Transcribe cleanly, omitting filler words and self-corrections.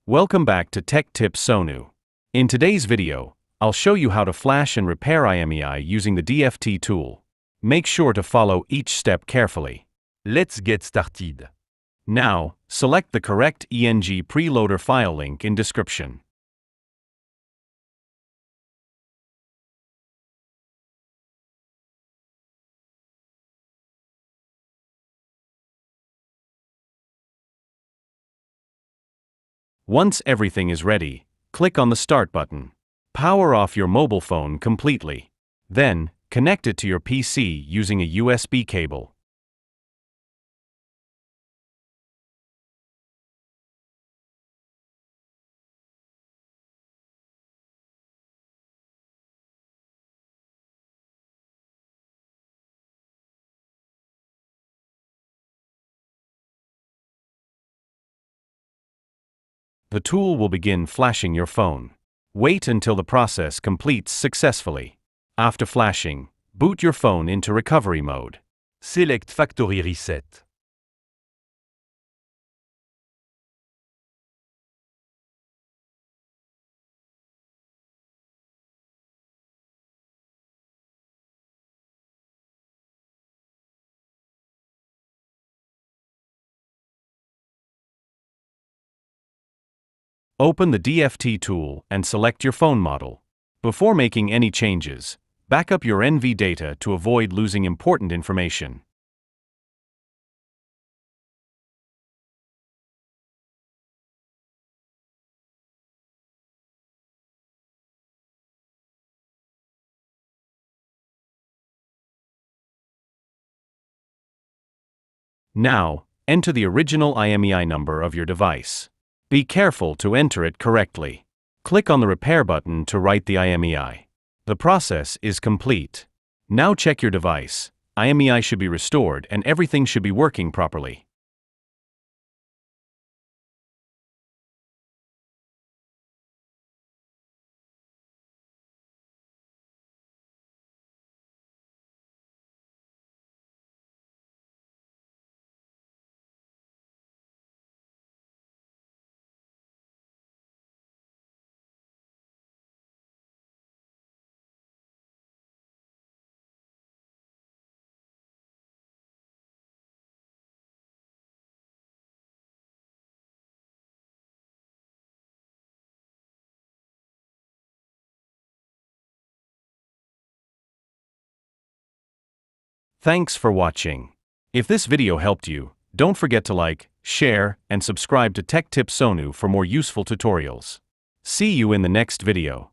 Welcome back to Tech Tips Sonu. In today's video, I'll show you how to flash and repair imei using the DFT tool. Make sure to follow each step carefully. Let's get started. Now, select the correct ENG preloader file link in description. Once everything is ready, click on the Start button. Power off your mobile phone completely. Then, connect it to your PC using a USB cable. The tool will begin flashing your phone. Wait until the process completes successfully. After flashing, boot your phone into recovery mode. Select Factory Reset. Open the DFT tool and select your phone model. Before making any changes, back up your nvdata to avoid losing important information. Now, enter the original imei number of your device. Be careful to enter it correctly. Click on the Repair button to write the imei. The process is complete. Now check your device. Imei should be restored and everything should be working properly. Thanks for watching. If this video helped you, don't forget to like, share, and subscribe to Tech Tips Sonu for more useful tutorials. See you in the next video.